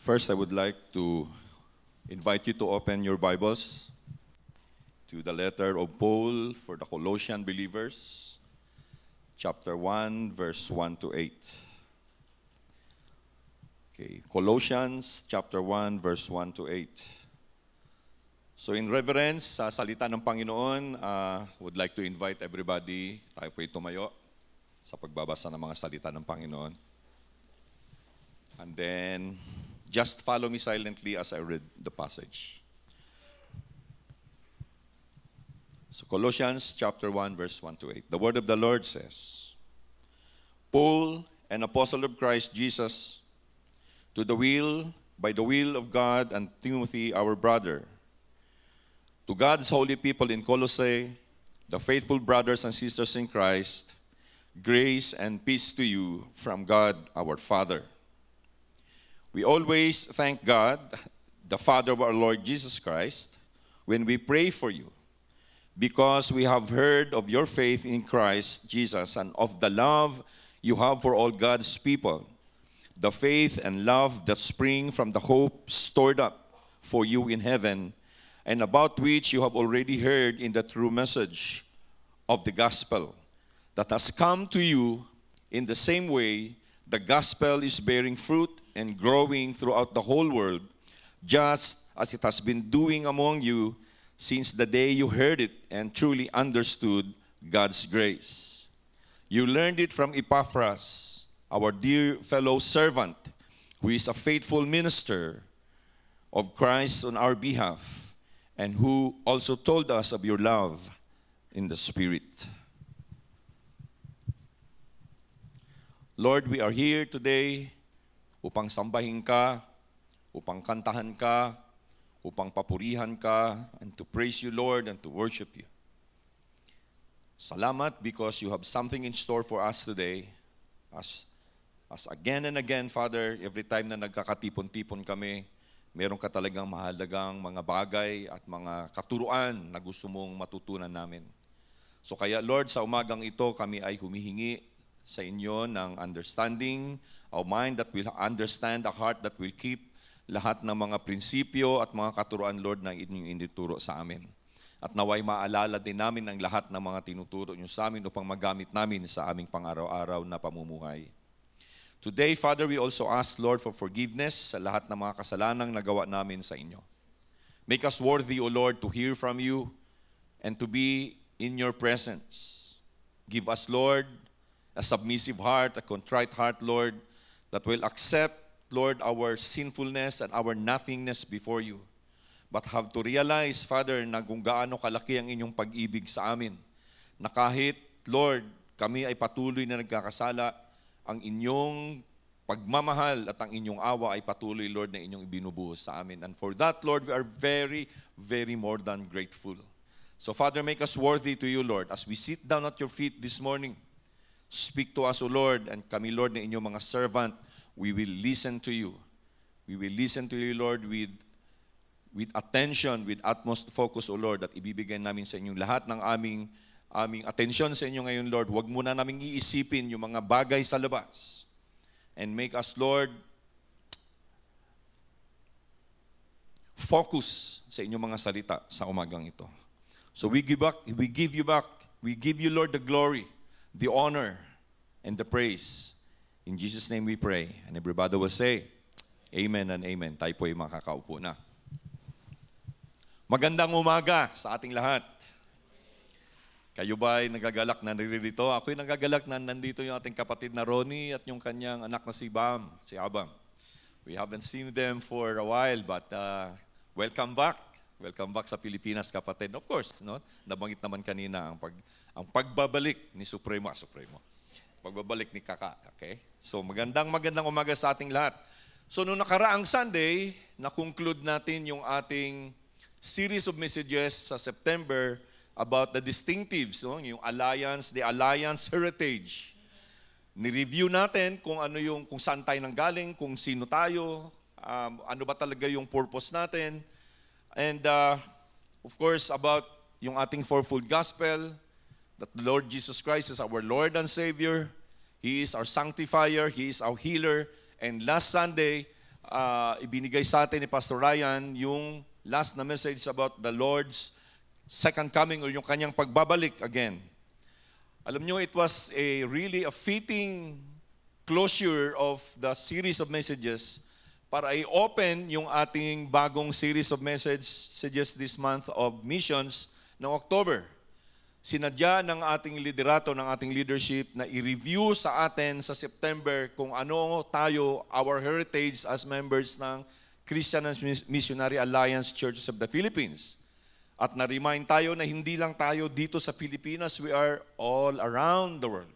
First, I would like to invite you to open your Bibles to the letter of Paul for the Colossian believers, chapter 1, verse 1 to 8. Okay, Colossians chapter 1, verse 1 to 8. So in reverence sa salita ng Panginoon, would like to invite everybody, tayo po'y tumayo sa pagbabasa ng mga salita ng Panginoon. And then, just follow me silently as I read the passage. So Colossians chapter 1, verse 1 to 8. The word of the Lord says, Paul, an apostle of Christ Jesus, by the will of God, and Timothy, our brother, to God's holy people in Colossae, the faithful brothers and sisters in Christ, grace and peace to you from God our Father. We always thank God, the Father of our Lord Jesus Christ, when we pray for you, because we have heard of your faith in Christ Jesus and of the love you have for all God's people, the faith and love that spring from the hope stored up for you in heaven, and about which you have already heard in the true message of the gospel that has come to you. In the same way, the gospel is bearing fruit and growing throughout the whole world, just as it has been doing among you since the day you heard it and truly understood God's grace. You learned it from Epaphras, our dear fellow servant, who is a faithful minister of Christ on our behalf, and who also told us of your love in the Spirit. Lord, we are here today upang sambahin ka, upang kantahan ka, upang papurihan ka, and to praise you, Lord, and to worship you. Salamat because you have something in store for us today. As again and again, Father, every time na nagkakatipon-tipon kami, meron ka talagang mahalagang mga bagay at mga katuruan na gusto mong matutunan namin. So kaya Lord, sa umagang ito kami ay humihingi sa inyo ng understanding, a mind that will understand, a heart that will keep lahat ng mga prinsipyo at mga katuruan, Lord, na inyong inituro sa amin. At naway maalala din namin ang lahat ng mga tinuturo nyo sa amin upang magamit namin sa aming pang-araw-araw na pamumuhay. Today, Father, we also ask, Lord, for forgiveness sa lahat ng mga kasalanang nagawa namin sa inyo. Make us worthy, O Lord, to hear from you and to be in your presence. Give us, Lord, a submissive heart, a contrite heart, Lord, that will accept, Lord, our sinfulness and our nothingness before you. But have to realize, Father, na kung gaano kalaki ang inyong pag-ibig sa amin, na kahit, Lord, kami ay patuloy na nagkakasala, ang inyong pagmamahal at ang inyong awa ay patuloy, Lord, na inyong ibinubuhos sa amin. And for that, Lord, we are very, very more than grateful. So, Father, make us worthy to you, Lord. As we sit down at your feet this morning, speak to us, O Lord, and kami, Lord, na inyong mga servant, we will listen to you. We will listen to you, Lord, with attention, with utmost focus, O Lord, at ibibigay namin sa inyong lahat ng aming atensyon sa inyo ngayon, Lord. Huwag muna namin iisipin yung mga bagay sa labas. And make us, Lord, focus sa inyong mga salita sa umagang ito. So we give you, Lord, the glory, the honor, and the praise. In Jesus' name we pray. And everybody will say, Amen and Amen. Tayo po ay makakaupo na. Magandang umaga sa ating lahat. Kayo ba ay nagagalak na naririto? Ako'y nagagalak na nandito yung ating kapatid na Ronnie at yung kanyang anak na si Abam. We haven't seen them for a while, but welcome back. Welcome back sa Pilipinas, kapatid. Of course, no? Nabanggit naman kanina ang pagbabalik ni Supremo. Pagbabalik ni Kaka. Okay? So magandang umaga sa ating lahat. So noong nakaraang Sunday, na-conclude natin yung ating series of messages sa September about the distinctives, no? Yung the Alliance Heritage. Ni-review natin kung saan tayo nanggaling, kung sino tayo, ano ba talaga yung purpose natin. And of course, about yung ating fourfold gospel, that the Lord Jesus Christ is our Lord and Savior. He is our sanctifier, He is our healer. And last Sunday, ibinigay sa atin ni Pastor Ryan yung last na message about the Lord's second coming or yung kanyang pagbabalik again. Alam nyo, it was really a fitting closure of the series of messages para i-open yung ating bagong series of messages this month of missions ng October. Sinadya ng ating liderato, ng ating leadership na i-review sa atin sa September kung ano tayo, our heritage as members ng Christian and Missionary Alliance Churches of the Philippines. At na-remind tayo na hindi lang tayo dito sa Pilipinas, we are all around the world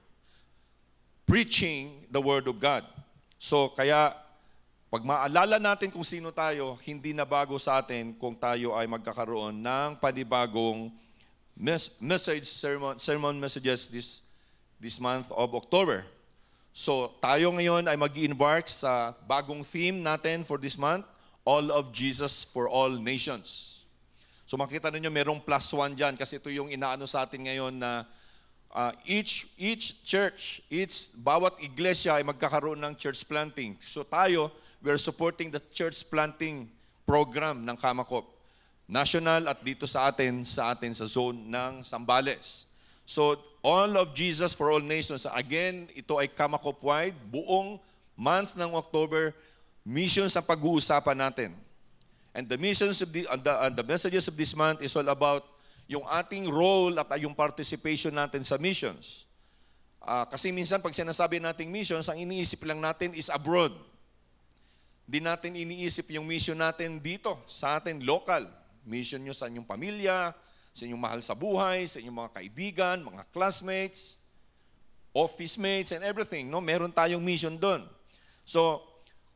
preaching the Word of God. So kaya pag maalala natin kung sino tayo, hindi na bago sa atin kung tayo ay magkakaroon ng panibagong sermon messages this month of October. So tayo ngayon ay mag-embark sa bagong theme natin for this month, All of Jesus for All Nations. So makita ninyo merong +1 dyan kasi ito yung inaano sa atin ngayon na each church, bawat iglesia ay magkakaroon ng church planting. So tayo, we're supporting the church planting program ng Kamakop. National at dito sa atin sa zone ng Zambales. So All of Jesus for All Nations, again, ito ay Kamakop-wide, buong month ng October, missions ang pag-uusapan natin. And the missions of the messages of this month is all about yung ating role at yung participation natin sa missions. Kasi minsan pag sinasabi nating missions, ang iniisip lang natin is abroad. Di natin iniisip yung mission natin dito, sa atin, local. Mission nyo sa inyong pamilya, sa inyong mahal sa buhay, sa inyong mga kaibigan, mga classmates, office mates, and everything. No? Meron tayong mission doon. So,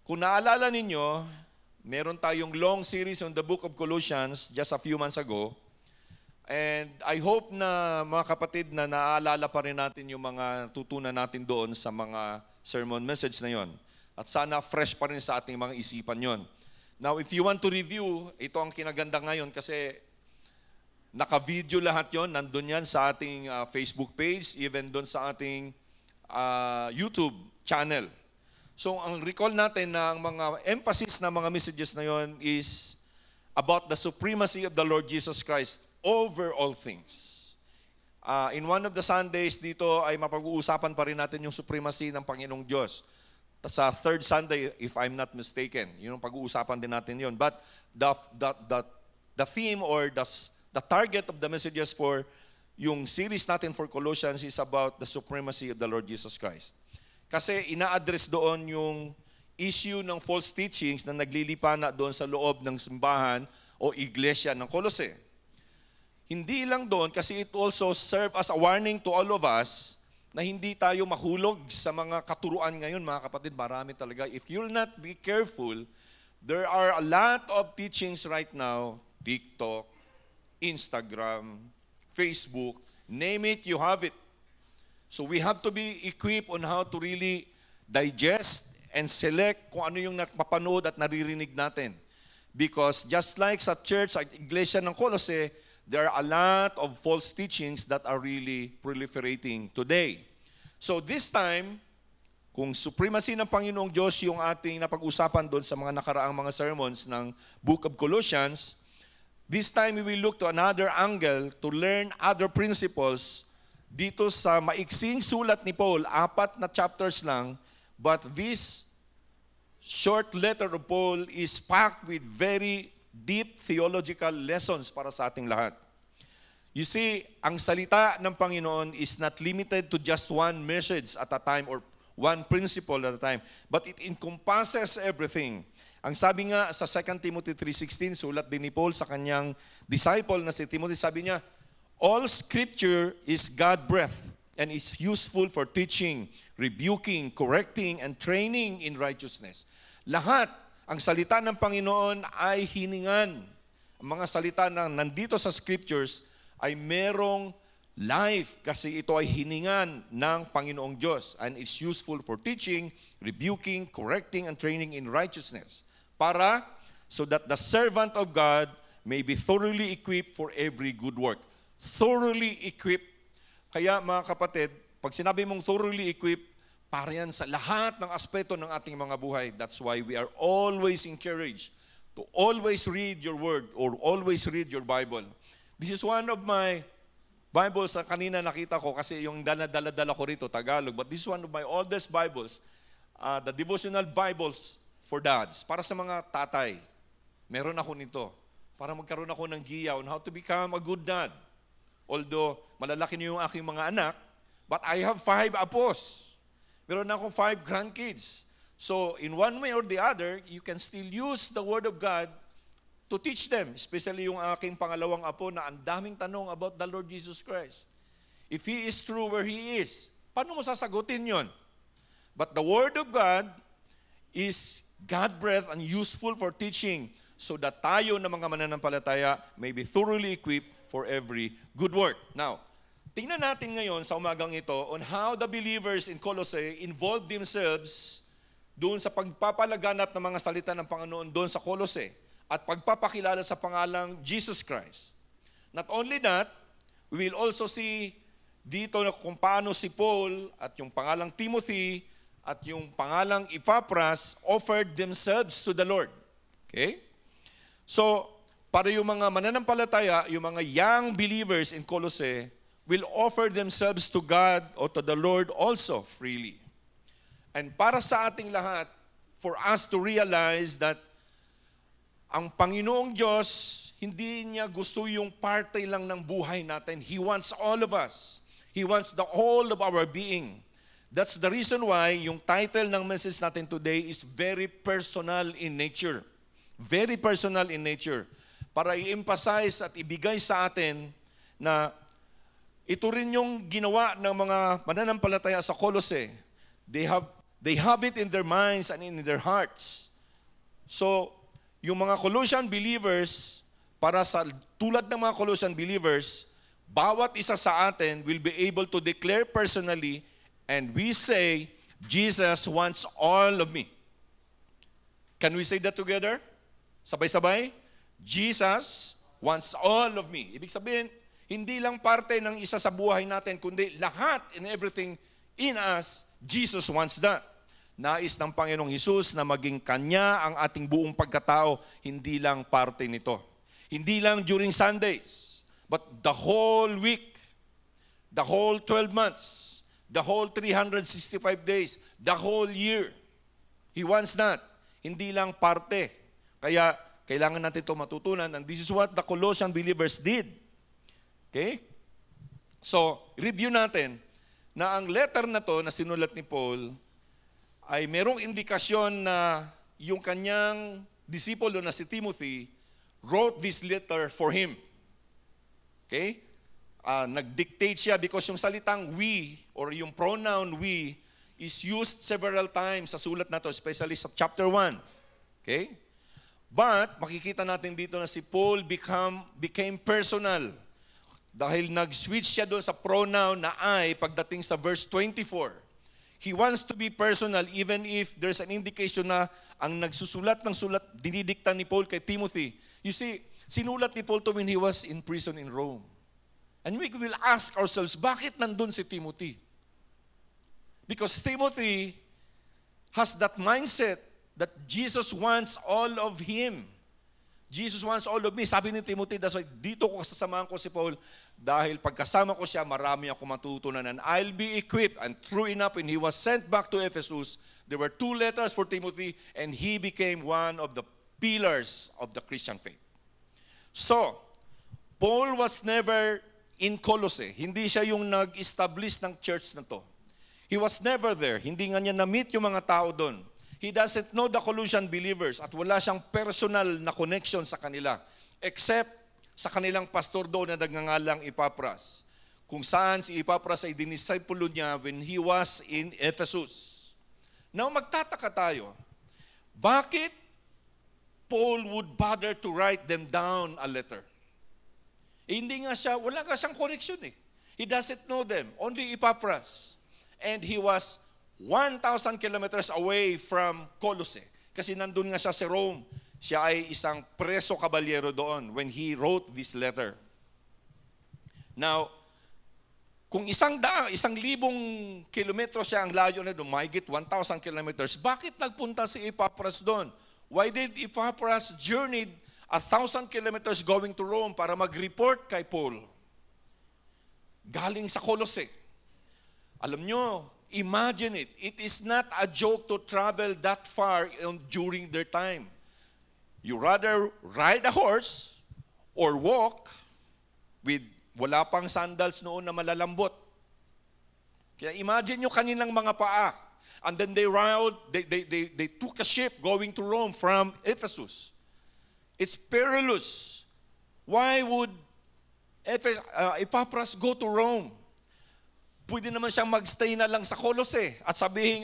kung naalala ninyo, meron tayong long series on the book of Colossians just a few months ago. And I hope na mga kapatid na naaalala pa rin natin yung mga tutunan natin doon sa mga sermon message na yon. At sana fresh pa rin sa ating mga isipan yon. Now, if you want to review, ito ang kinaganda ngayon kasi naka-video lahat yon, nandun yan sa ating Facebook page, even doon sa ating YouTube channel. So, ang recall natin na ang mga emphasis na mga messages na yon is about the supremacy of the Lord Jesus Christ over all things. In one of the Sundays dito ay mapag-uusapan pa rin natin yung supremacy ng Panginoong Diyos. Sa third Sunday, if I'm not mistaken, yun ang pag-uusapan din natin yun. But the theme or the target of the messages for yung series natin for Colossians is about the supremacy of the Lord Jesus Christ. Kasi ina-address doon yung issue ng false teachings na naglilipana doon sa loob ng simbahan o iglesia ng Colossae. Hindi lang doon kasi it also serve as a warning to all of us na hindi tayo mahulog sa mga katuruan ngayon, mga kapatid. Marami talaga. If you'll not be careful, there are a lot of teachings right now, TikTok, Instagram, Facebook, name it, you have it. So we have to be equipped on how to really digest and select kung ano yung napapanood at naririnig natin. Because just like sa church, sa iglesia ng Colossae, there are a lot of false teachings that are really proliferating today. So this time, kung supremacy ng Panginoong Diyos yung ating napag-usapan doon sa mga nakaraang mga sermons ng Book of Colossians, this time we will look to another angle to learn other principles dito sa maiksing sulat ni Paul, 4 na chapters lang, but this short letter of Paul is packed with very deep theological lessons para sa ating lahat. You see, ang salita ng Panginoon is not limited to just one message at a time or one principle at a time, but it encompasses everything. Ang sabi nga sa 2 Timothy 3:16, sulat din ni Paul sa kanyang disciple na si Timothy, sabi niya, all Scripture is God-breathed and is useful for teaching, rebuking, correcting, and training in righteousness. Lahat, ang salita ng Panginoon ay hiningan. Ang mga salita na nandito sa Scriptures ay merong life kasi ito ay hiningan ng Panginoong Diyos and is useful for teaching, rebuking, correcting, and training in righteousness. Para so that the servant of God may be thoroughly equipped for every good work. Thoroughly equipped. Kaya mga kapatid, pag sinabi mong thoroughly equipped, para yan sa lahat ng aspeto ng ating mga buhay. That's why we are always encouraged to always read your word or always read your Bible. This is one of my Bibles na kanina nakita ko kasi yung dala ko rito, Tagalog. But this is one of my oldest Bibles, the devotional Bibles for dads, para sa mga tatay. Meron ako nito para magkaroon ako ng giya on how to become a good dad. Although malalaki niyo yung aking mga anak, but I have 5 apos. Meron akong 5 grandkids. So in one way or the other, you can still use the Word of God to teach them, especially yung aking pangalawang apo na ang daming tanong about the Lord Jesus Christ. If He is true where He is, paano mo sasagutin yon? But the Word of God is God-breathed and useful for teaching so that tayo na mga mananampalataya may be thoroughly equipped for every good work. Now, tingnan natin ngayon sa umagang ito on how the believers in Colossae involved themselves doon sa pagpapalaganap ng mga salita ng Panginoon doon sa Colossae at pagpapakilala sa pangalang Jesus Christ. Not only that, we will also see dito na kung paano si Paul at yung pangalang Timothy at yung pangalang Epaphras offered themselves to the Lord. Okay? So, para yung mga mananampalataya, yung mga young believers in Colossae will offer themselves to God or to the Lord also freely. And para sa ating lahat, for us to realize that ang Panginoong Diyos, hindi niya gusto yung parte lang ng buhay natin. He wants all of us. He wants the whole of our being. That's the reason why yung title ng message natin today is very personal in nature. Very personal in nature. Para i-emphasize at ibigay sa atin na ito rin yung ginawa ng mga mananampalataya sa Colossae. They have it in their minds and in their hearts. So, yung mga Colossian believers, para sa tulad ng mga Colossian believers, bawat isa sa atin will be able to declare personally and we say, Jesus wants all of me. Can we say that together? Sabay-sabay? Jesus wants all of me. Ibig sabihin, hindi lang parte ng isa sa buhay natin, kundi lahat and everything in us, Jesus wants that. Nais ng Panginoong Hesus na maging Kanya ang ating buong pagkatao, hindi lang parte nito. Hindi lang during Sundays, but the whole week, the whole 12 months, the whole 365 days, the whole year. He wants that. Hindi lang parte. Kaya kailangan natin ito matutunan, and this is what the Colossian believers did. Okay? So, review natin na ang letter na to na sinulat ni Paul ay merong indikasyon na yung kanyang disipulo na si Timothy wrote this letter for him. Okay? Nag-dictate siya because yung salitang we or yung pronoun we is used several times sa sulat na to, especially sa chapter 1. Okay? But makikita natin dito na si Paul became personal dahil nag-switch siya doon sa pronoun na I pagdating sa verse 24. He wants to be personal even if there's an indication na ang nagsusulat ng sulat, dinidikta ni Paul kay Timothy. You see, sinulat ni Paul to when he was in prison in Rome. And we will ask ourselves, bakit nandun si Timothy? Because Timothy has that mindset that Jesus wants all of him. Jesus wants all of me. Sabi ni Timothy, that's why dito ko kasasamahan ko si Paul dahil pagkasama ko siya, marami ako matutunan and I'll be equipped. And true enough, when he was sent back to Ephesus, there were 2 letters for Timothy and he became one of the pillars of the Christian faith. So, Paul was never in Colossae. Hindi siya yung nag-establish ng church na to. He was never there. Hindi nga niya na-meet yung mga tao doon. He doesn't know the Colossian believers at wala siyang personal na connection sa kanila except sa kanilang pastor doon na nagngangalang Epaphras, kung saan si Epaphras ay diniscipulo niya when he was in Ephesus. Now magtataka tayo, bakit Paul would bother to write them down a letter? Hindi nga siya, wala nga siyang connection eh. He doesn't know them, only Epaphras. And he was 1,000 kilometers away from Colossae. Kasi nandun nga siya sa Rome. Siya ay isang preso kabalyero doon when he wrote this letter. Now, Kung 1,000 kilometro siya ang layo na doon, mahigit 1,000 kilometers, bakit nagpunta si Epaphras doon? Why did Epaphras journeyed 1,000 kilometers going to Rome para mag-report kay Paul? Galing sa Colossae. Alam nyo, imagine it. It is not a joke to travel that far during their time. You rather ride a horse or walk with wala pang sandals noon na malalambot. Kaya imagine nyo kanilang mga paa. And then they took a ship going to Rome from Ephesus. It's perilous. Why would Epaphras go to Rome? Pwede naman siyang magstay na lang sa Colossae at sabihin,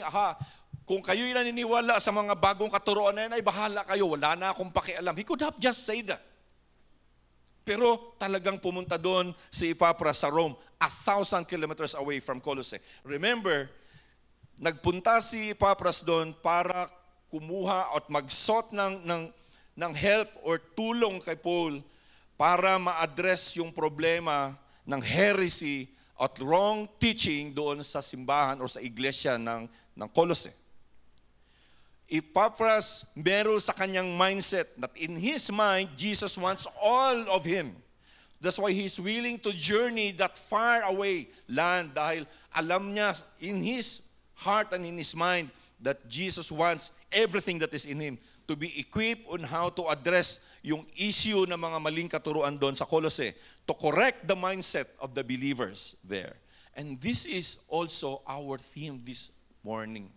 kung kayo'y naniniwala sa mga bagong katuroan na yan, ay bahala kayo, wala na akong pakialam. He could have just said that. Pero talagang pumunta doon si Epaphras sa Rome, 1,000 kilometers away from Colossae. Remember, nagpunta si Epaphras doon para kumuha at mag-sought ng help or tulong kay Paul para ma-address yung problema ng heresy at wrong teaching doon sa simbahan o sa iglesia ng Colossae. Epaphras meron sa kanyang mindset that in his mind, Jesus wants all of him. That's why he's willing to journey that far away land dahil alam niya in his heart and in his mind that Jesus wants everything that is in him to be equipped on how to address yung issue ng mga maling katuruan doon sa Colossae, to correct the mindset of the believers there. And this is also our theme this morning.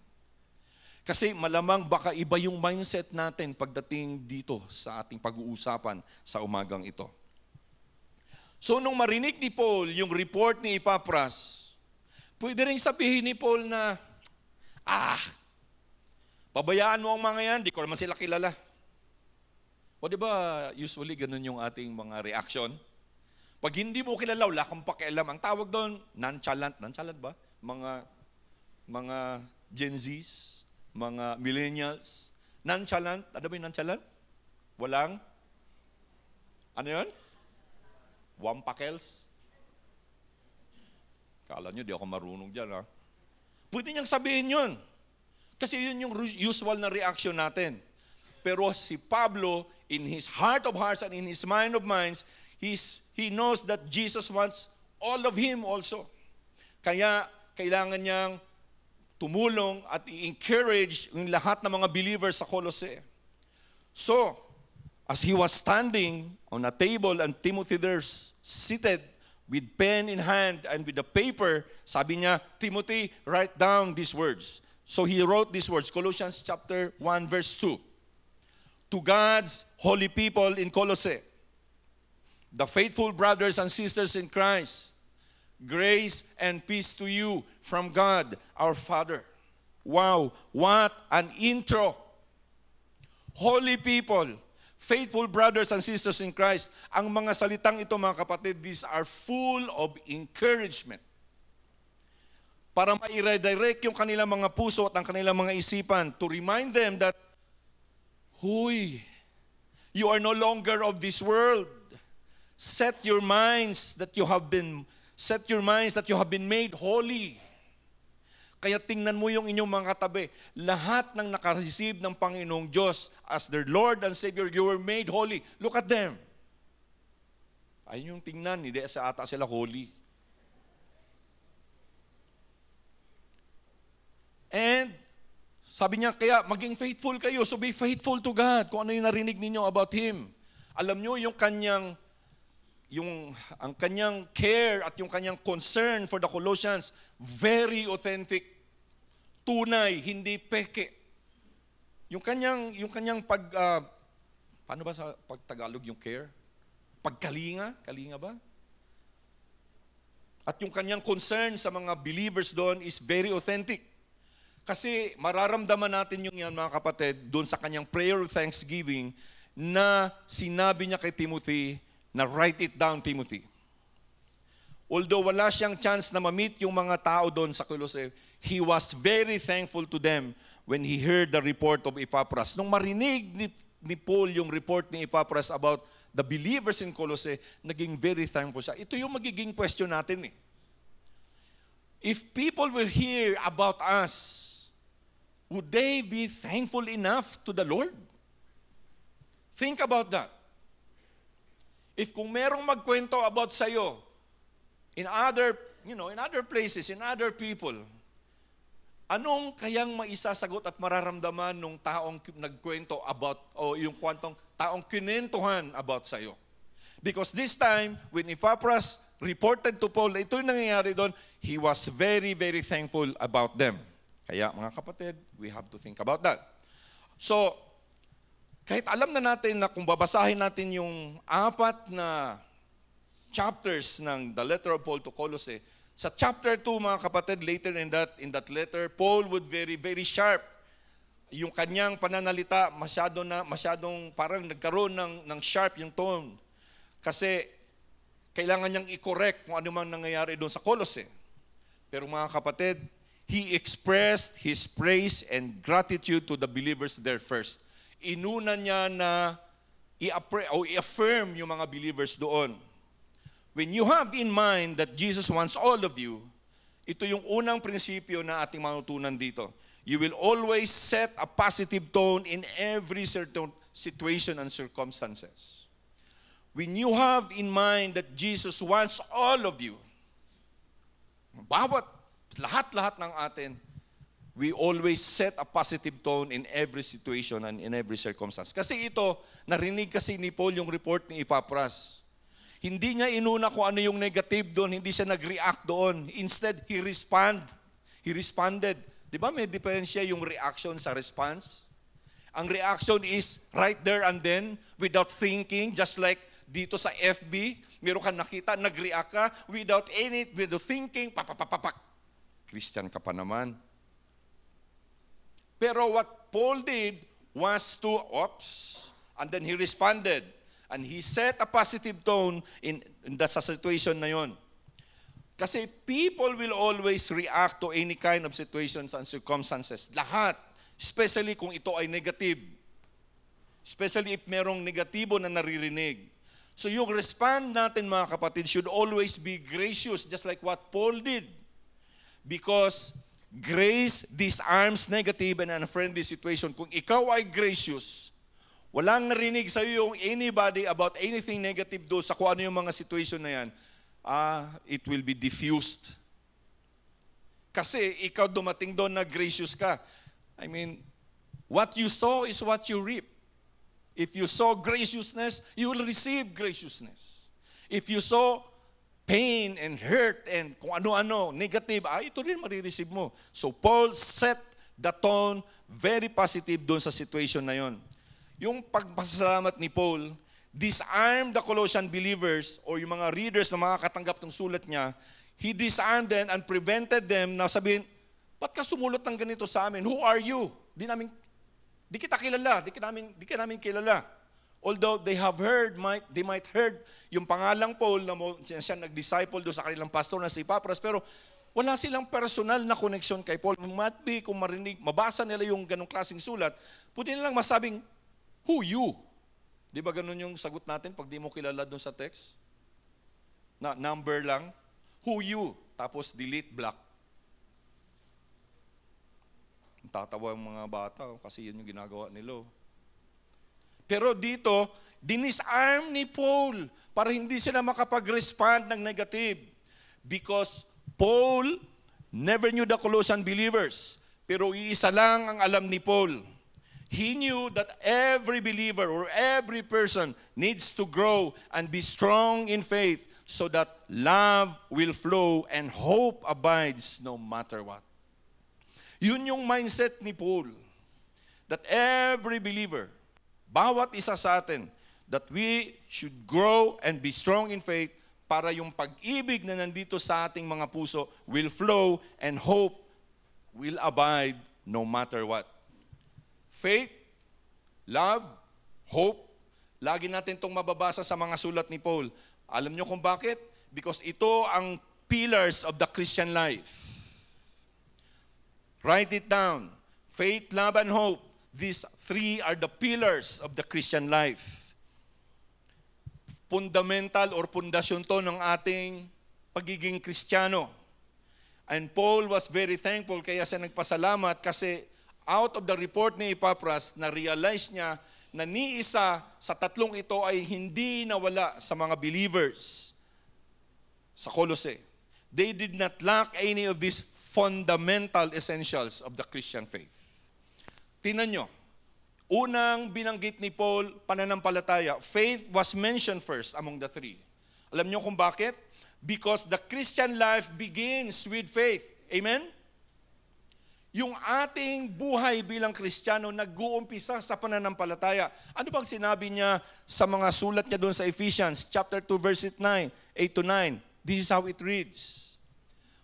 Kasi malamang baka iba yung mindset natin pagdating dito sa ating pag-uusapan sa umagang ito. So nung marinig ni Paul yung report ni Epaphras, pwede rin sabihin ni Paul na, pabayaan mo ang mga yan, di ko naman sila kilala. O di ba usually ganun yung ating mga reaction? Pag hindi mo kilala, wala kang pakialam. Ang tawag doon, nonchalant. Nonchalant ba? Mga Gen Zs, mga millennials, nonchalant. Ano ba yung nonchalant? Walang? Ano yun? Wampakels? Kala nyo, di ako marunong dyan, ha? Pwede niyang sabihin yun. Kasi yun yung usual na reaction natin. Pero si Pablo, in his heart of hearts and in his mind of minds, he knows that Jesus wants all of him also. Kaya kailangan niyang tumulong at i-encourage yung lahat ng mga believers sa Colossae. So, as he was standing on a table and Timothy there seated with pen in hand and with a paper, sabi niya, Timothy, write down these words. So he wrote these words, Colossians chapter 1 verse 2. To God's holy people in Colossae, the faithful brothers and sisters in Christ, grace and peace to you from God, our Father. Wow, what an intro. Holy people, faithful brothers and sisters in Christ. Ang mga salitang ito, mga kapatid, these are full of encouragement. Para ma-redirect yung kanilang mga puso at ang kanilang mga isipan to remind them that, huy, you are no longer of this world. Set your minds that you have been made holy. Kaya tingnan mo yung inyong mga katabi. Lahat ng nakareceive ng Panginoong Diyos as their Lord and Savior, you were made holy. Look at them. Ayun yung tingnan, hindi sa ata sila holy. And sabi niya, kaya maging faithful kayo. So be faithful to God. Kung ano yung narinig ninyo about Him. Alam nyo yung ang kanyang care at yung kanyang concern for the Colossians, very authentic. Tunay, hindi peke. Yung kanyang paano ba sa pagtagalog yung care? Pagkalinga? Kalinga ba? At yung kanyang concern sa mga believers doon is very authentic. Kasi mararamdaman natin yung yan, mga kapatid, doon sa kanyang prayer of thanksgiving na sinabi niya kay Timothy na write it down, Timothy. Although wala siyang chance na ma-meet yung mga tao doon sa Colossae, he was very thankful to them when he heard the report of Epaphras. Nung marinig ni Paul yung report ni Epaphras about the believers in Colossae, naging very thankful siya. Ito yung magiging question natin eh. if people will hear about us, would they be thankful enough to the Lord? Think about that. If kung merong magkwento about sa'yo in other places, in other people, anong kayang maisasagot at mararamdaman nung taong nagkwento about, o yung taong kinentuhan about sa'yo? Because this time, when Epaphras reported to Paul, ito yung nangyayari doon, he was very, very thankful about them. Kaya mga kapatid, we have to think about that. So, kahit alam na natin na kung babasahin natin yung 4 na chapters ng the letter of Paul to Colossae, sa chapter 2 mga kapatid, later in that letter, Paul would very, very sharp. Yung kanyang pananalita, masyadong parang nagkaroon ng sharp yung tone. Kasi kailangan niyang i-correct kung ano mang nangyayari doon sa Colossae. Pero mga kapatid, he expressed his praise and gratitude to the believers there first. Inuna niya na i-affirm yung mga believers doon. When you have in mind that Jesus wants all of you, ito yung unang prinsipyo na ating manutunan dito. You will always set a positive tone in every certain situation and circumstances. When you have in mind that Jesus wants all of you, lahat ng atin, we always set a positive tone in every situation and in every circumstance. Kasi ito, narinig kasi ni Paul yung report ni Epaphras. Hindi niya inuna kung ano yung negative doon, hindi siya nag-react doon. Instead, he responded. Di ba may diferensya yung reaction sa response? Ang reaction is right there and then, without thinking, just like dito sa FB, meron kang nakita, nag-react ka, without thinking, papapapak. Christian ka pa naman. Pero what Paul did was to, and then he responded. And he set a positive tone sa situation na yon. Kasi people will always react to any kind of situations and circumstances. Lahat. Especially kung ito ay negative. Especially if merong negatibo na naririnig. So yung respond natin mga kapatid should always be gracious, just like what Paul did. Because grace disarms negative and unfriendly situation. Kung ikaw ay gracious, walang narinig sa iyo yung anybody about anything negative doon sa kung ano yung mga situation na yan, it will be diffused. Kasi ikaw dumating doon na gracious ka. I mean, what you sow is what you reap. If you sow graciousness, you will receive graciousness. If you sow pain and hurt and kung ano-ano, negative, ito rin marireceive mo. So Paul set the tone very positive doon sa situation na yon. Yung pagpasalamat ni Paul, disarmed the Colossian believers or yung mga readers na makakatanggap ng sulat niya, he disarmed them and prevented them na sabihin, ba't ka sumulat ng ganito sa amin? Who are you? Di kita kilala, di ka namin kilala. Although they might heard yung pangalang Paul na siya nag-disciple doon sa kanilang pastor na si Epaphras, pero wala silang personal na connection kay Paul. Might be, kung mabasa nila yung ganong klaseng sulat, pwede nilang masabing, who you? Di ba ganun yung sagot natin pag di mo kilala doon sa text? Na number lang, who you? Tapos delete, block. Tatawa ang mga bata kasi yun yung ginagawa nila. Pero dito, dinisarm ni Paul para hindi sila makapag-respond ng negative. Because Paul never knew the Colossian believers. Pero iisa lang ang alam ni Paul. He knew that every believer or every person needs to grow and be strong in faith so that love will flow and hope abides no matter what. Yun yung mindset ni Paul. That every believer, bawat isa sa atin, that we should grow and be strong in faith para yung pag-ibig na nandito sa ating mga puso will flow and hope will abide no matter what. Faith, love, hope, lagi natin itong mababasa sa mga sulat ni Paul. Alam nyo kung bakit? Because ito ang pillars of the Christian life. Write it down. Faith, love, and hope. These three are the pillars of the Christian life. Fundamental or pundasyon to ng ating pagiging Kristiyano. And Paul was very thankful, kaya siya nagpasalamat kasi out of the report ni Epaphras, na-realize niya na ni isa sa tatlong ito ay hindi nawala sa mga believers sa Colossae. They did not lack any of these fundamental essentials of the Christian faith. Tingnan nyo, unang binanggit ni Paul, pananampalataya. Faith was mentioned first among the three. Alam nyo kung bakit? Because the Christian life begins with faith. Amen? Yung ating buhay bilang Kristiyano nag-uumpisa sa pananampalataya. Ano bang sinabi niya sa mga sulat niya doon sa Ephesians chapter 2 verse 9, 8 to 9? This is how it reads.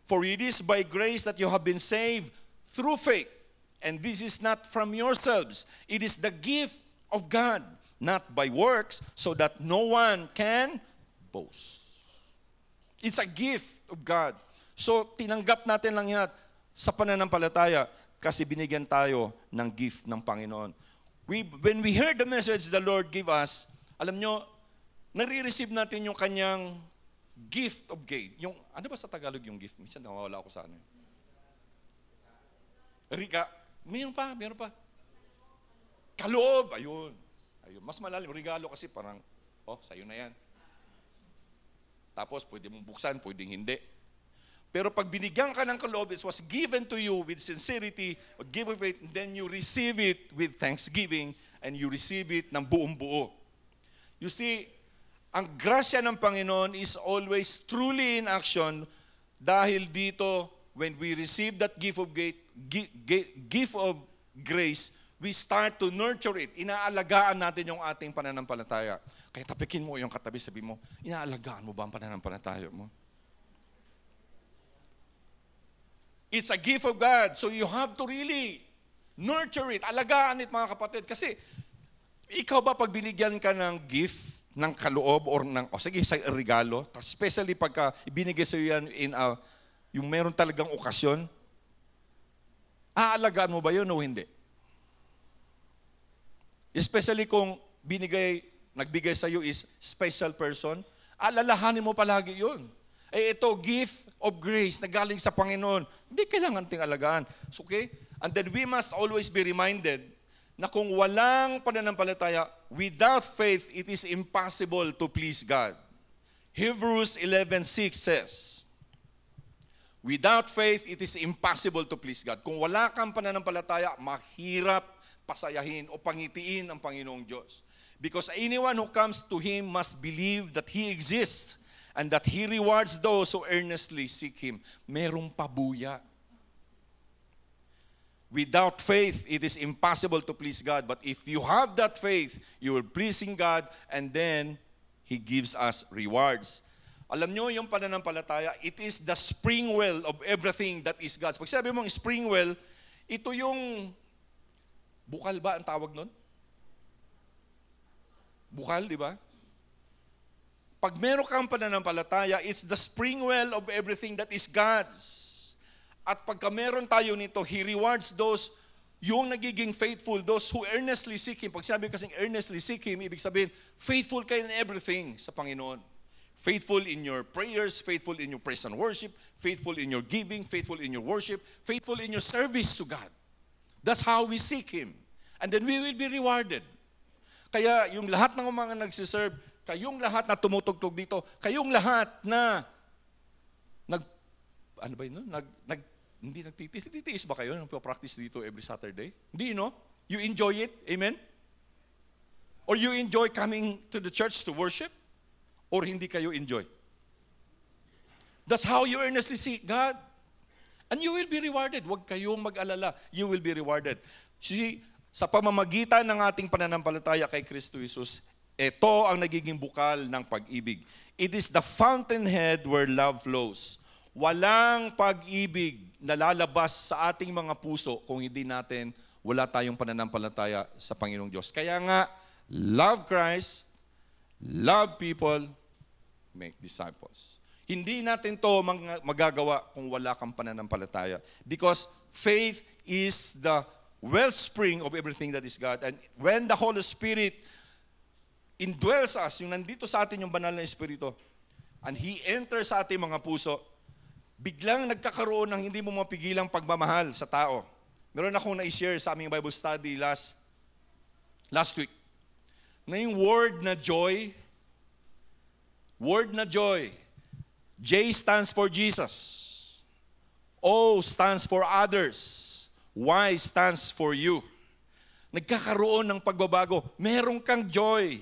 For it is by grace that you have been saved through faith. And this is not from yourselves. It is the gift of God, not by works, so that no one can boast. It's a gift of God. So, tinanggap natin lang yan sa pananampalataya kasi binigyan tayo ng gift ng Panginoon. When we heard the message the Lord gave us, alam nyo, nare-receive natin yung kanyang gift of gain. Yung, ano ba sa Tagalog yung gift? Minsan nawawala ako sa ano. Meron pa. Kaloob, ayun. Mas malalim, regalo kasi parang, sa'yo na yan. Tapos, pwede mong buksan, pwedeng hindi. Pero pag binigyan ka ng kaloob, it was given to you with sincerity, give of it, then you receive it with thanksgiving, and you receive it ng buong buo. You see, ang grasya ng Panginoon is always truly in action dahil dito, when we receive that gift of grace, we start to nurture it. Inaalagaan natin yung ating pananampalataya. Kaya tapikin mo yung katabi, sabi mo, inaalagaan mo ba ang pananampalataya mo? It's a gift of God. So you have to really nurture it. Alagaan it, mga kapatid. Kasi, ikaw ba pag binigyan ka ng gift, ng kaloob, or ng, sige, sa regalo, especially pagka ibinigay sa iyo yan yung meron talagang okasyon, aalagaan mo ba yun o hindi? Especially kung nagbigay sa iyo is special person, alalahanin mo palagi yun. Ito, gift of grace na galing sa Panginoon. Hindi kailangan ting alagaan. So, okay? And then we must always be reminded na kung walang pananampalataya, without faith, it is impossible to please God. Hebrews 11:6 says, without faith, it is impossible to please God. Kung wala kang pananampalataya, mahirap pasayahin o pangitiin ang Panginoong Diyos. Because anyone who comes to Him must believe that He exists and that He rewards those who earnestly seek Him. Merong pabuya. Without faith, it is impossible to please God. But if you have that faith, you are pleasing God, and then He gives us rewards. Alam nyo, yung pananampalataya, it is the spring well of everything that is God's. Pag sabi mong spring well, ito yung, bukal ba ang tawag nun? Bukal, di ba? Pag meron kang pananampalataya, it's the spring well of everything that is God's. At pagka meron tayo nito, He rewards those, yung nagiging faithful, those who earnestly seek Him. Pag sabi kasing earnestly seek Him, ibig sabihin, faithful kayo in everything sa Panginoon. Faithful in your prayers, faithful in your praise and worship, faithful in your giving, faithful in your worship, faithful in your service to God. That's how we seek Him. And then we will be rewarded. Kaya yung lahat ng mga nagsiserve, kayong lahat na tumutugtog dito, kayong lahat na hindi nagtitiis ba kayo? Nagpa-practice dito every Saturday? Hindi, no? You enjoy it? Amen? Or you enjoy coming to the church to worship? Or hindi kayo enjoy? That's how you earnestly seek God. And you will be rewarded. Huwag kayong mag-alala. You will be rewarded. See, sa pamamagitan ng ating pananampalataya kay Kristo Jesus, ito ang nagiging bukal ng pag-ibig. It is the fountainhead where love flows. Walang pag-ibig na lalabas sa ating mga puso kung hindi natin wala tayong pananampalataya sa Panginoong Diyos. Kaya nga, love Christ, love people, make disciples. Hindi natin to magagawa kung wala kang pananampalataya. Because faith is the wellspring of everything that is God. And when the Holy Spirit indwells us, yung nandito sa atin yung banal na Espiritu, and He enters sa ating mga puso, biglang nagkakaroon ng hindi mo mapigilang pagmamahal sa tao. Meron akong na-share sa aming Bible study last week. Na yung word na joy, J stands for Jesus. O stands for others. Y stands for you. Nagkakaroon ng pagbabago. Meron kang joy.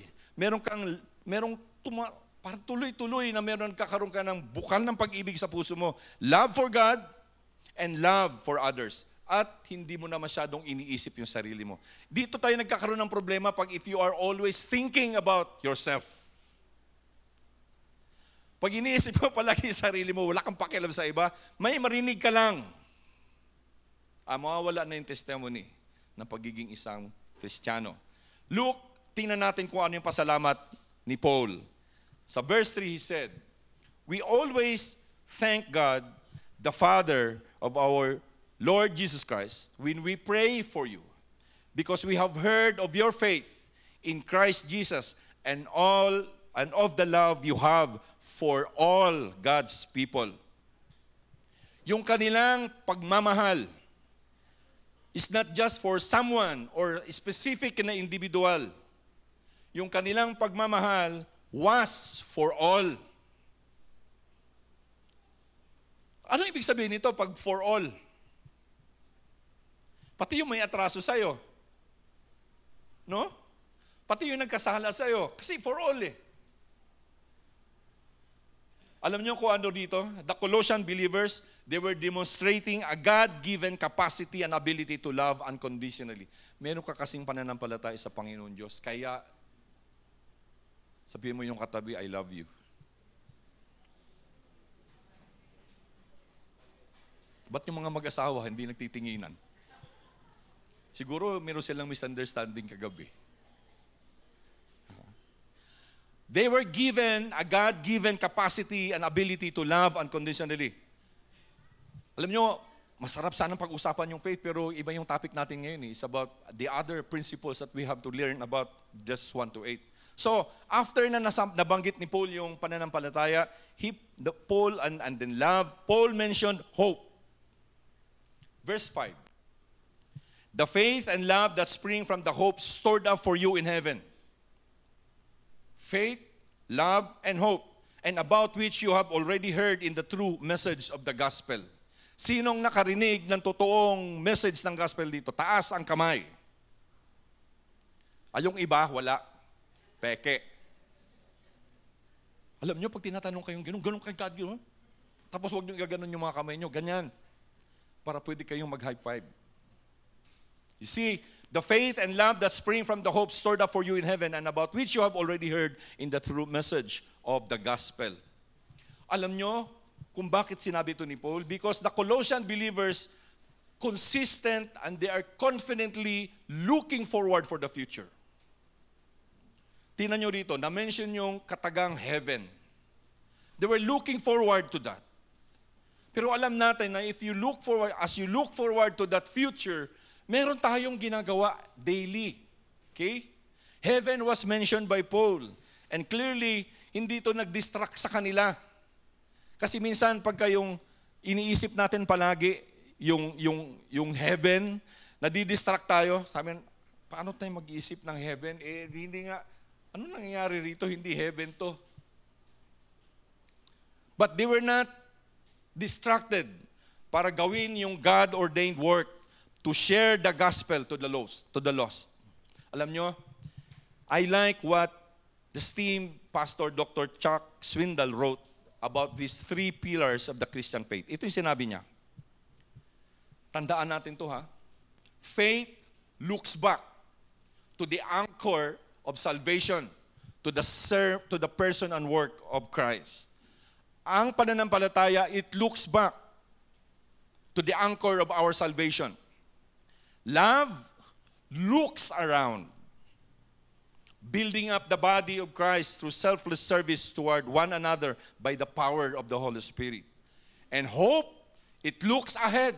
Parang tuloy-tuloy na meron kakaroon ka ng bukal ng pag-ibig sa puso mo. Love for God and love for others. At hindi mo na masyadong iniisip yung sarili mo. Dito tayo nagkakaroon ng problema pag if you are always thinking about yourself. Pag iniisip mo palagi yung sarili mo, wala kang pakialam sa iba, may marinig ka lang. Mawawala na yung testimony ng pagiging isang Kristiyano. Look, tingnan natin kung ano yung pasalamat ni Paul. Sa verse 3, he said, "We always thank God, the Father of our Lord Jesus Christ, when we pray for you, because we have heard of your faith in Christ Jesus and of the love you have for all God's people." Yung kanilang pagmamahal is not just for someone or specific na individual. Yung kanilang pagmamahal was for all. Ano ibig sabihin nito pag for all? Pati yung may atraso sa'yo. No? Pati yung nagkasala sa'yo. Kasi for all eh. Alam niyo kung ano dito? The Colossian believers, they were demonstrating a God-given capacity and ability to love unconditionally. Meron ka kasing pananampalataya sa Panginoon Diyos. Kaya, sabihin mo yung katabi, I love you. Ba't yung mga mag-asawa hindi nagtitinginan? Siguro meron silang misunderstanding kagabi. They were given a God-given capacity and ability to love unconditionally. Alam nyo, masarap sanang pag-usapan yung faith, pero iba yung topic natin ngayon. It's about the other principles that we have to learn about just 1 to 8. So, after na nabanggit ni Paul yung pananampalataya, Paul and then love, Paul mentioned hope. Verse 5. The faith and love that spring from the hope stored up for you in heaven. Faith, love, and hope, and about which you have already heard in the true message of the gospel. Sinong nakarinig ng totoong message ng gospel dito? Taas ang kamay. Yung iba, wala. Peke. Alam nyo, pag tinatanong kayong ganun kayong God, gano'n. Tapos huwag nyo gaganon yung mga kamay nyo, ganyan. Para pwede kayong mag-high five. You see, the faith and love that spring from the hope stored up for you in heaven and about which you have already heard in the true message of the gospel. Alam nyo kung bakit sinabi ito ni Paul? Because the Colossian believers consistent and they are confidently looking forward for the future. Tingnan nyo rito, na-mention yung katagang heaven. They were looking forward to that. Pero alam natin na if you look forward, as you look forward to that future, meron tayong ginagawa daily. Okay? Heaven was mentioned by Paul. And clearly, hindi ito nag-distract sa kanila. Kasi minsan, pagka yung iniisip natin palagi, yung heaven, nadidistract tayo. Sabi, paano tayo mag-iisip ng heaven? Hindi nga, ano nangyayari rito? Hindi heaven to. But they were not distracted para gawin yung God-ordained work to share the gospel to the lost. Alam nyo, I like what the esteemed Pastor Dr. Chuck Swindoll wrote about these 3 pillars of the Christian faith. Ito yung sinabi niya. Tandaan natin to ha. Faith looks back to the anchor of salvation, to the person and work of Christ. Ang pananampalataya, it looks back to the anchor of our salvation. Love looks around, building up the body of Christ through selfless service toward one another by the power of the Holy Spirit. And hope, it looks ahead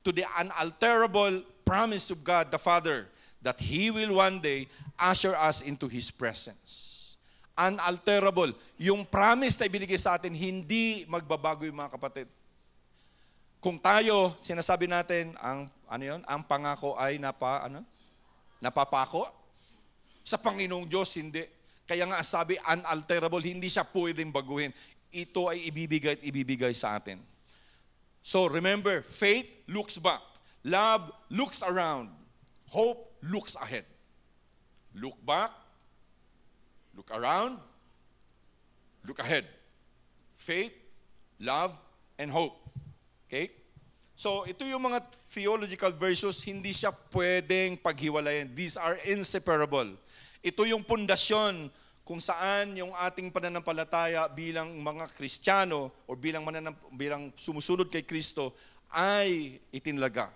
to the unalterable promise of God the Father that He will one day usher us into His presence. Unalterable. Yung promise na ibinigay sa atin, hindi magbabago yung mga kapatid. Kung tayo, sinasabi natin, ang pangako ay napapako. Sa Panginoong Diyos, hindi. Kaya nga sabi, unalterable, hindi siya pwedeng baguhin. Ito ay ibibigay at ibibigay sa atin. So remember, faith looks back. Love looks around. Hope looks ahead. Look back, look around, look ahead. Faith, love, and hope. Okay? So, ito yung mga theological verses, hindi siya pwedeng paghiwalayin. These are inseparable. Ito yung pundasyon kung saan yung ating pananampalataya bilang mga Kristiyano o bilang sumusunod kay Kristo ay itinalaga.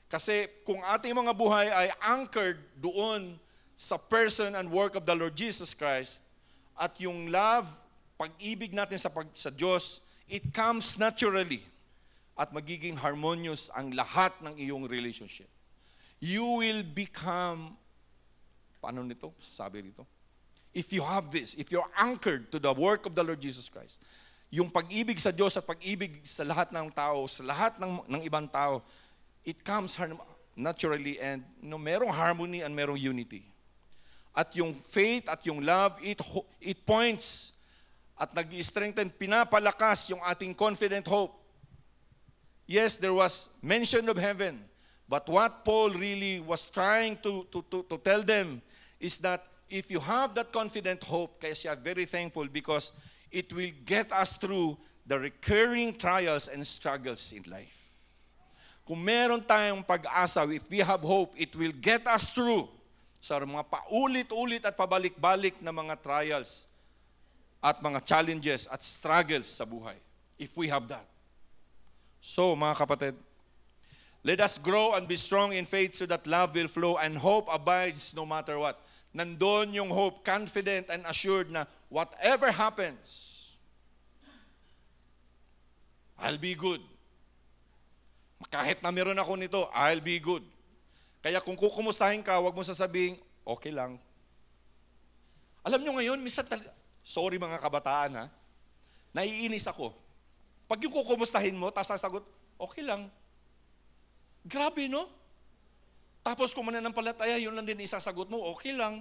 Kasi kung ating mga buhay ay anchored doon sa person and work of the Lord Jesus Christ at yung love, pag-ibig natin sa Diyos, it comes naturally at magiging harmonious ang lahat ng iyong relationship. You will become, paano nito? Sabi dito. If you have this, if you're anchored to the work of the Lord Jesus Christ, yung pag-ibig sa Diyos at pag-ibig sa lahat ng tao, sa lahat ng ibang tao, it comes naturally and merong harmony and merong unity. At yung faith at yung love, it points at nag-strengthen, pinapalakas yung ating confident hope. Yes, there was mention of heaven, but what Paul really was trying to tell them is that if you have that confident hope, kaya siya very thankful because it will get us through the recurring trials and struggles in life. Kung meron tayong pag-asa, if we have hope, it will get us through sa mga paulit-ulit at pabalik-balik na mga trials at mga challenges at struggles sa buhay. If we have that. So, mga kapatid, let us grow and be strong in faith so that love will flow and hope abides no matter what. Nandun yung hope, confident and assured na whatever happens, I'll be good. Kahit na meron ako nito, I'll be good. Kaya kung kukumustahin ka, huwag mo sasabihin, okay lang. Alam nyo ngayon, minsan, sorry mga kabataan ha, naiinis ako. Pag yung kukumustahin mo, tapos sasagot, okay lang. Grabe no? Tapos kung mananampalataya, yun lang din isasagot mo, okay lang.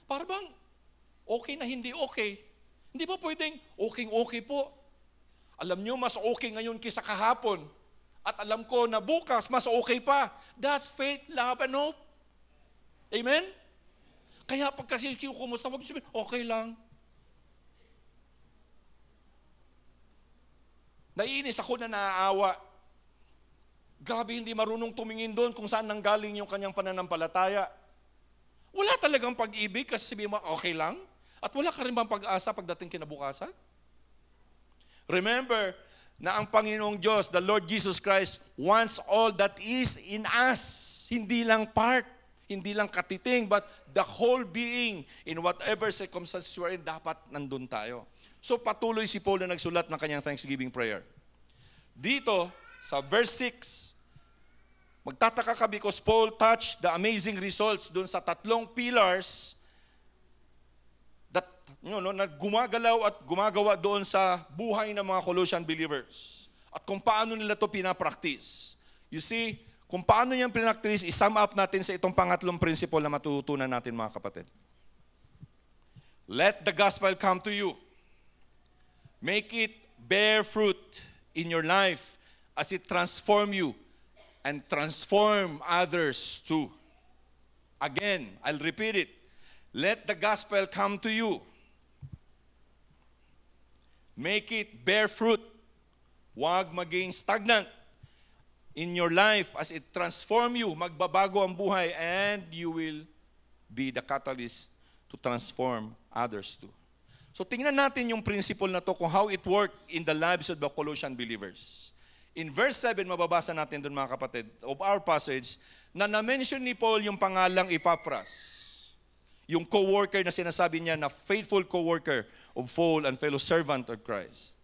Para bang, okay na hindi okay. Hindi ba pwedeng, okay po. Alam nyo, mas okay ngayon kaysa kahapon. At alam ko na bukas, mas okay pa. That's faith, love, and hope. Amen? Kaya pag kasi kumusta, wag sabihin, okay lang. Naiinis ako na naaawa. Grabe, hindi marunong tumingin doon kung saan nanggaling yung kanyang pananampalataya. Wala talagang pag-ibig kasi sabihin mo, okay lang. At wala ka rin bang pag-asa pagdating kinabukasan? Remember, na ang Panginoong Diyos, the Lord Jesus Christ, wants all that is in us. Hindi lang part, hindi lang katiting, but the whole being, in whatever circumstances we're in, dapat nandun tayo. So patuloy si Paul na nagsulat ng kanyang thanksgiving prayer. Dito, sa verse 6, magtataka ka because Paul touched the amazing results dun sa tatlong pillars na gumagalaw at gumagawa doon sa buhay ng mga Colossian believers. At kung paano nila ito pinapractice. You see, kung paano niyang pinapractice, isum up natin sa itong pangatlong principle na matutunan natin mga kapatid. Let the gospel come to you. Make it bear fruit in your life as it transform you and transform others too. Again, I'll repeat it. Let the gospel come to you. Make it bear fruit. Huwag maging stagnant in your life as it transform you. Magbabago ang buhay and you will be the catalyst to transform others too. So tingnan natin yung principle na to kung how it worked in the lives of the Colossian believers. In verse 7, mababasa natin doon mga kapatid, of our passage, na na-mention ni Paul yung pangalang Epaphras. Yung co-worker na sinasabi niya na faithful co-worker of Paul and fellow servant of Christ.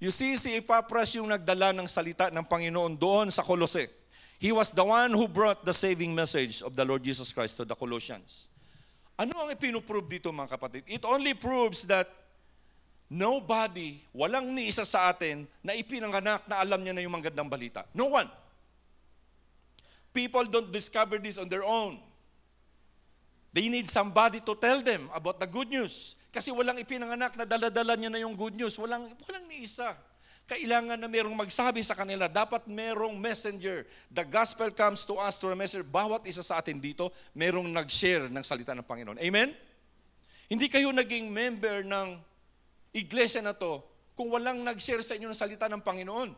You see, si Epaphras yung nagdala ng salita ng Panginoon doon sa Colossae. He was the one who brought the saving message of the Lord Jesus Christ to the Colossians. Ano ang ipinuprove dito mga kapatid? It only proves that Nobody, walang ni isa sa atin na ipinanganak na alam niya na yung magandang balita. No one. People don't discover this on their own. They need somebody to tell them about the good news. Kasi walang ipinanganak na daladala niya na yung good news. Walang ni isa. Kailangan na merong magsabi sa kanila. Dapat merong messenger. The gospel comes to us through a messenger. Bawat isa sa atin dito, merong nag-share ng salita ng Panginoon. Amen? Hindi kayo naging member ng iglesia na to kung walang nag-share sa inyo ng salita ng Panginoon.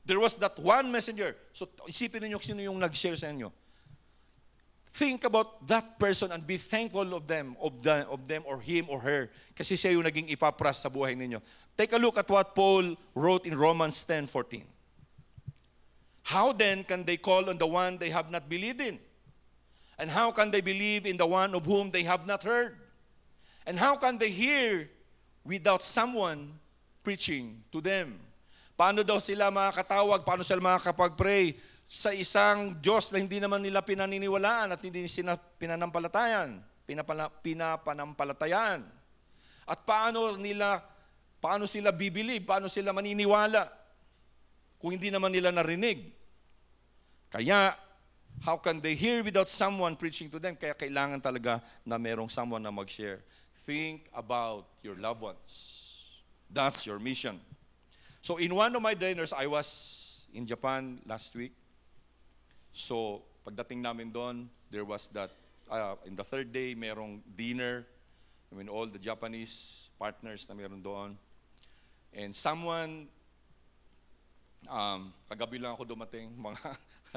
There was that one messenger. So isipin niyo sino yung nag-share sa inyo. Think about that person and be thankful of them or him or her. Kasi siya yung naging ipapras sa buhay ninyo. Take a look at what Paul wrote in Romans 10:14. How then can they call on the one they have not believed in? And how can they believe in the one of whom they have not heard? And how can they hear without someone preaching to them? Paano daw sila makakatawag? Paano sila makakapag-pray sa isang Diyos na hindi naman nila pinaniniwalaan at hindi sila pinapanampalatayan? At paano sila bibili? Paano sila maniniwala kung hindi naman nila narinig? Kaya, how can they hear without someone preaching to them? Kaya kailangan talaga na merong someone na mag-share. Think about your loved ones. That's your mission. So in one of my dinners, I was in Japan last week. So pagdating namin doon, there was that, in the third day, merong dinner. All the Japanese partners na meron doon. And someone, kagabi lang ako dumating, mga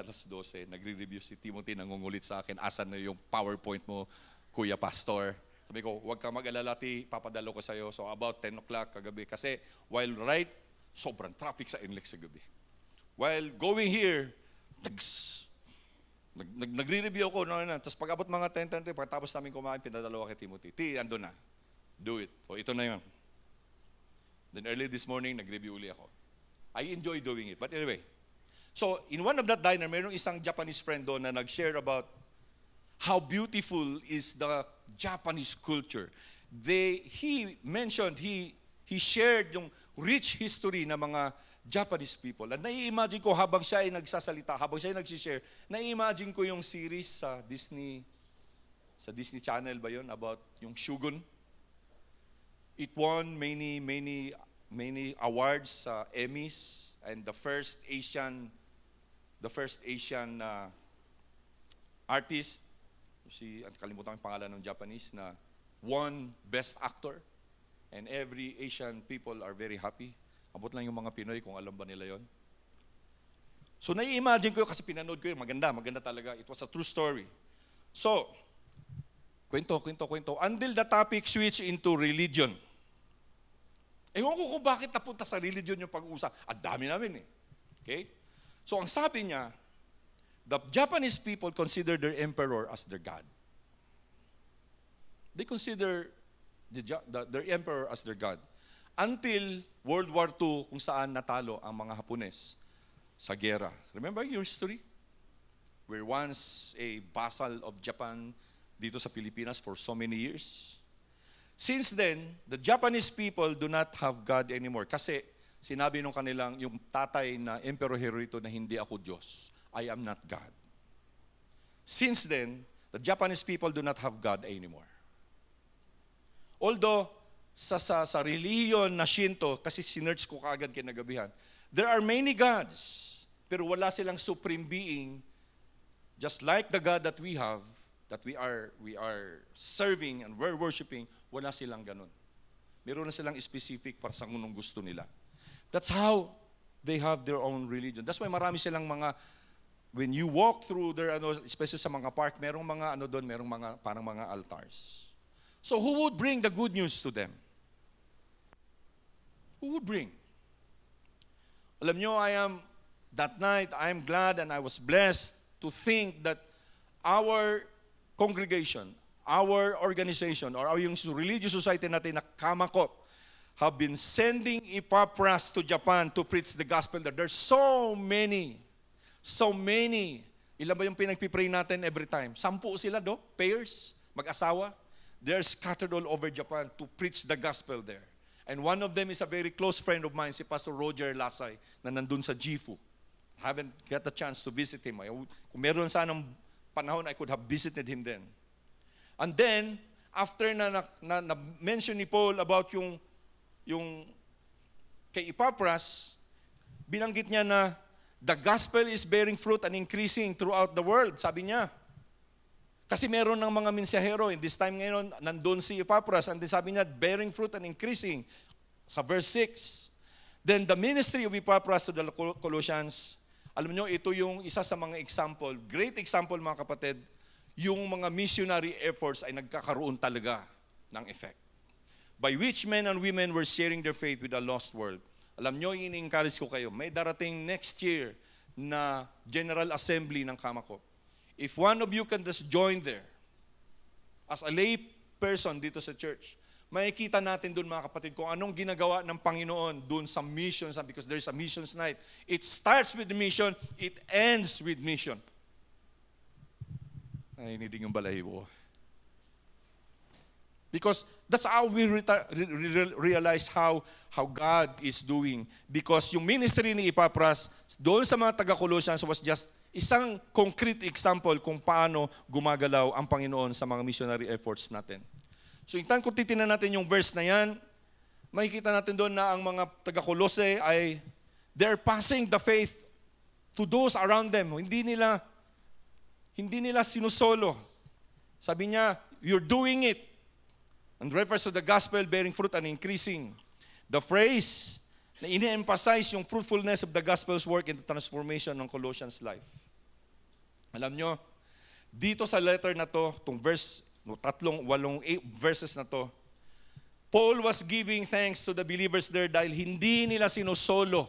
alas 12, nagre-review si Timothy, nangungulit sa akin, asan na yung PowerPoint mo, Kuya Pastor? Sabi ko, huwag ka mag-alala, papadalo ko sa'yo. So about 10 o'clock kagabi. Kasi while sobrang traffic sa NLEX sa gabi. While going here, nagre-review ako. Tapos pag abot mga 10:30, pagkatapos namin kumain, pinadalawa kay Timothy. Ando na. Do it. O ito na yun. Then early this morning, nag-review uli ako. I enjoy doing it. But anyway, so in one of that diner, mayroong isang Japanese friend doon na nag-share about how beautiful is the Japanese culture. He mentioned, he shared yung rich history ng mga Japanese people. At nai-imagine ko habang siya ay nagsasalita, habang siya ay nagsishare, nai-imagine ko yung series sa Disney Channel ba yun, about yung Shogun. It won many awards sa Emmys, and the first Asian artist, kalimutan ko yung pangalan ng Japanese, na won Best Actor. And every Asian people are very happy. Abot lang yung mga Pinoy kung alam ba nila yon. So nai-imagine ko kasi pinanood ko yun. Maganda talaga. It was a true story. So, kwento. Until the topic switch into religion. Ewan ko kung bakit napunta sa religion yung pag-uusap. Ang dami namin eh. Okay? So ang sabi niya, the Japanese people consider their emperor as their God. They consider their emperor as their God. Until World War II, kung saan natalo ang mga Hapones sa gera. Remember your history? We're once a vassal of Japan dito sa Pilipinas for so many years. Since then, the Japanese people do not have God anymore. Kasi sinabi nung kanilang, yung tatay na Emperor Hirohito na hindi ako Diyos. I am not God. Since then, the Japanese people do not have God anymore. Although, sa religion na Shinto, kasi sinerch ko kaagad kinagabihan, there are many gods, pero wala silang supreme being, just like the God that we have, that we are serving and we're worshiping, wala silang ganun. Meron na silang specific para sa ngunong gusto nila. That's how they have their own religion. That's why marami silang mga, when you walk through their, especially sa mga park, merong mga doon, merong mga, parang mga altars. So who would bring the good news to them? Who would bring? Alam nyo, that night, I am glad and I was blessed to think that our congregation, our organization, or yung religious society natin na Kamakop, have been sending Epaphras to Japan to preach the gospel there. There's so many. Ilan ba yung pinagpipray natin every time? 10 sila pairs, mag-asawa. They're scattered all over Japan to preach the gospel there. And one of them is a very close friend of mine, si Pastor Roger Lasay, na nandun sa Gifu. Haven't got the chance to visit him. Kung meron sanang panahon, I could have visited him then. And then, after na mention ni Paul about yung kay Epaphras, binanggit niya na the gospel is bearing fruit and increasing throughout the world, sabi niya. Kasi meron ng mga mensahero, in this time ngayon, nandun si Epaphras, and then sabi niya, bearing fruit and increasing. Sa verse 6, then the ministry of Epaphras to the Colossians, alam niyo, ito yung isa sa mga example, great example mga kapatid, yung mga missionary efforts ay nagkakaroon talaga ng effect. By which men and women were sharing their faith with a lost world. Alam niyo, ini-encourage ko kayo, may darating next year na General Assembly ng Kamakop. If one of you can just join there, as a lay person dito sa church, makikita natin doon mga kapatid kung anong ginagawa ng Panginoon doon sa missions, because there's a missions night. It starts with the mission, it ends with mission. Ay, hindi yung balahibo. Because that's how we realize how God is doing. Because yung ministry ni Epaphras, doon sa mga taga-Colossians was just isang concrete example kung paano gumagalaw ang Panginoon sa mga missionary efforts natin. So, kung titinan natin yung verse na yan, makikita natin doon na ang mga taga-Colossae ay they're passing the faith to those around them. Hindi nila sinusolo. Sabi niya, you're doing it. And refers to the gospel bearing fruit and increasing. The phrase na ini-emphasize yung fruitfulness of the gospel's work in the transformation ng Colossians' life. Alam nyo, dito sa letter na to, itong verse, 8 verses na to, Paul was giving thanks to the believers there dahil hindi nila sinusolo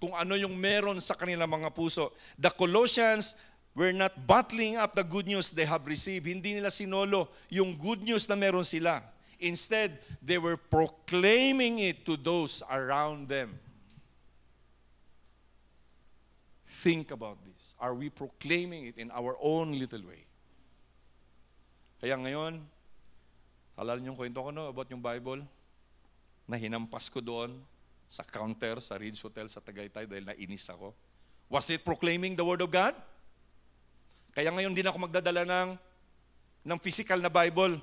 kung ano yung meron sa kanilang mga puso. The Colossians were not bottling up the good news they have received. Hindi nila sinolo yung good news na meron sila. Instead, they were proclaiming it to those around them. Think about this. Are we proclaiming it in our own little way? Kaya ngayon, alala niyo yung kwento ko about yung Bible na hinampas ko doon sa counter sa Ridge Hotel sa Tagaytay dahil nainis ako. Was it proclaiming the Word of God? Kaya ngayon din ako magdadala ng physical na Bible.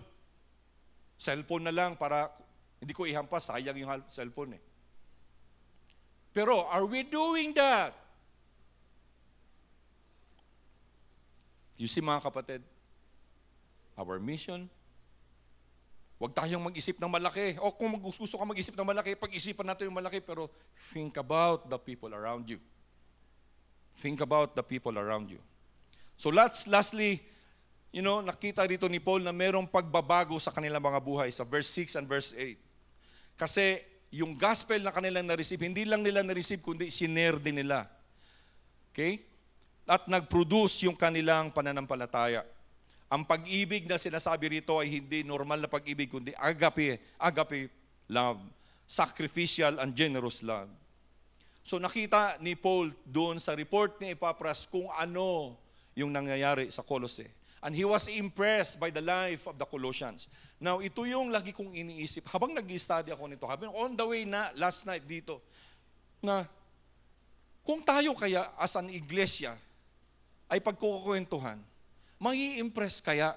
Cellphone na lang para hindi ko ihampas, sayang yung cellphone eh. Pero are we doing that? You see mga kapatid, our mission, huwag tayong mag-isip ng malaki. O kung gusto ka mag-isip ng malaki, pag-isipan natin yung malaki, pero think about the people around you. Think about the people around you. So lastly, nakita dito ni Paul na merong pagbabago sa kanilang mga buhay sa verse 6 and verse 8. Kasi yung gospel na kanilang na-receive, hindi lang nila na-receive, kundi sinare din nila. Okay? At nag-produce yung kanilang pananampalataya. Ang pag-ibig na sinasabi rito ay hindi normal na pag-ibig, kundi agape love, sacrificial and generous love. So nakita ni Paul doon sa report ni Epaphras kung ano yung nangyayari sa Colossae. And he was impressed by the life of the Colossians. Now, ito yung lagi kong iniisip. Habang nag-study ako nito, habang on the way na last night dito, na kung tayo kaya as an iglesia ay pagkukwentuhan, mai-impress kaya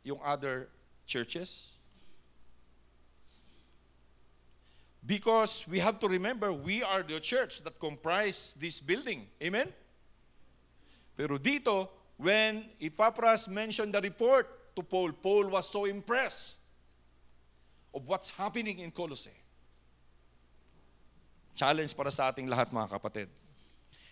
yung other churches? Because we have to remember, we are the church that comprise this building. Amen? Pero dito, when Epaphras mentioned the report to Paul, Paul was so impressed of what's happening in Colossae. Challenge para sa ating lahat mga kapatid.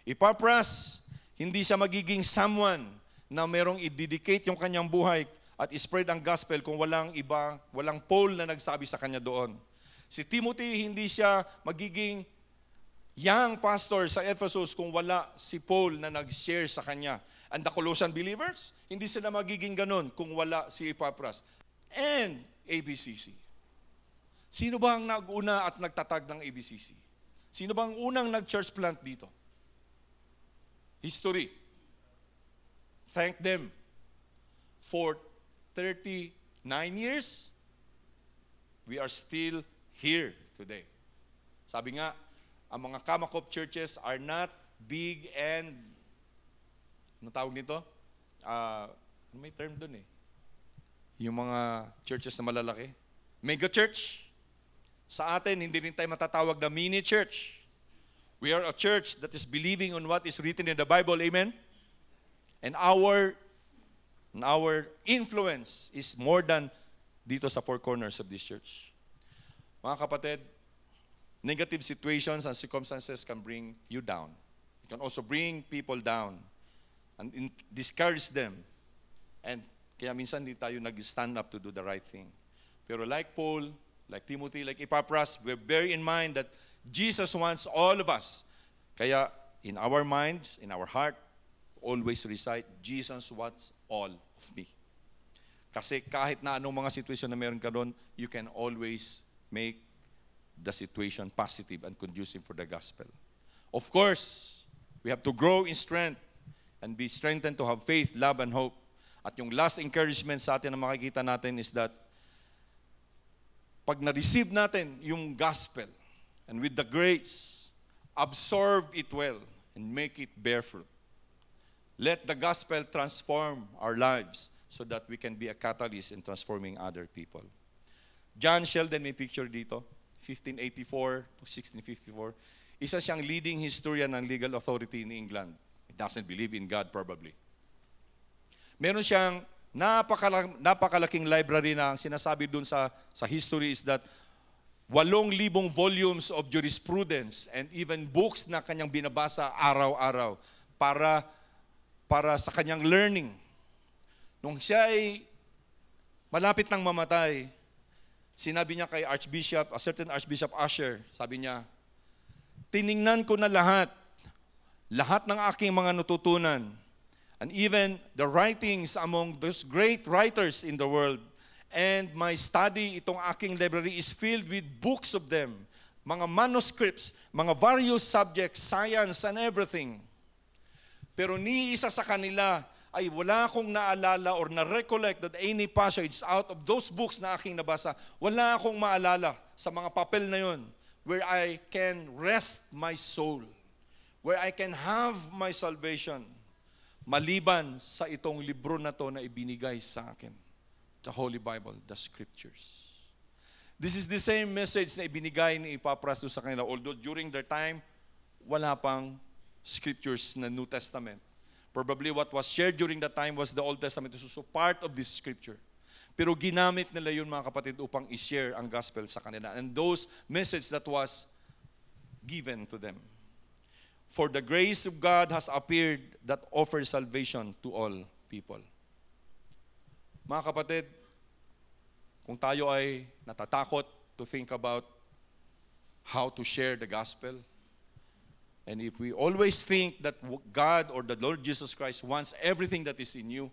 Epaphras, hindi siya magiging someone na merong i-dedicate yung kanyang buhay at i-spread ang gospel kung walang Paul na nagsabi sa kanya doon. Si Timothy, hindi siya magiging young pastor sa Ephesus kung wala si Paul na nag-share sa kanya. And the Colossian believers, hindi sila magiging ganun kung wala si Epaphras. And ABCC. Sino ba ang nag-una at nagtatag ng ABCC? Sino ba ang unang nag-church plant dito? History. Thank them. For 39 years, we are still here today. Sabi nga, ang mga Kamakop churches are not big and, ano tawag nito? May term dun eh. Yung mga churches na malalaki. Mega church. Sa atin, hindi rin tayo matatawag na mini church. We are a church that is believing on what is written in the Bible. Amen? And our influence is more than dito sa four corners of this church. Mga kapatid, negative situations and circumstances can bring you down. It can also bring people down and discourage them. And kaya minsan hindi tayo nag-stand up to do the right thing. Pero like Paul, like Timothy, like Epaphras, we bear in mind that Jesus wants all of us. Kaya in our minds, in our heart, always recite, Jesus wants all of me. Kasi kahit na anong mga situation na meron ka doon, you can always make the situation positive and conducive for the gospel. Of course, we have to grow in strength and be strengthened to have faith, love, and hope. At yung last encouragement sa atin na makikita natin is that pag na-receive natin yung gospel and with the grace, absorb it well and make it bear fruit. Let the gospel transform our lives so that we can be a catalyst in transforming other people. John Sheldon, may picture dito, 1584 to 1654. Isa siyang leading historian ng legal authority in England. He doesn't believe in God probably. Meron siyang napakalaking library na ang sinasabi dun sa history is that 8,000 volumes of jurisprudence and even books na kanyang binabasa araw-araw para sa kanyang learning. Nung siya ay malapit nang mamatay, sinabi niya kay a certain Archbishop Usher, sabi niya, tiningnan ko na lahat ng aking mga natutunan, and even the writings among those great writers in the world, and my study, itong aking library is filled with books of them, mga manuscripts, mga various subjects, science and everything. Pero ni isa sa kanila ay wala akong naalala or na-recollect that any passage out of those books na aking nabasa, wala akong maalala sa mga papel na yun where I can rest my soul, where I can have my salvation, maliban sa itong libro na to na ibinigay sa akin, the Holy Bible, the Scriptures. This is the same message na ibinigay ni Epaphras sa kanila, although during their time, wala pang Scriptures na New Testament. Probably what was shared during that time was the Old Testament. This was also part of this Scripture. Pero ginamit nila yun, mga kapatid, upang i-share ang gospel sa kanila. And those message that was given to them. For the grace of God has appeared that offers salvation to all people. Mga kapatid, kung tayo ay natatakot to think about how to share the gospel, and if we always think that God or the Lord Jesus Christ wants everything that is in you,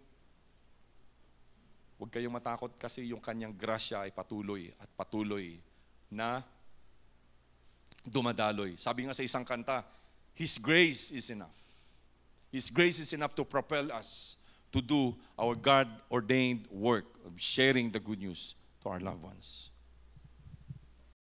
huwag kayong matakot kasi yung kanyang grasya ay patuloy at patuloy na dumadaloy. Sabi nga sa isang kanta, His grace is enough. His grace is enough to propel us to do our God-ordained work of sharing the good news to our loved ones.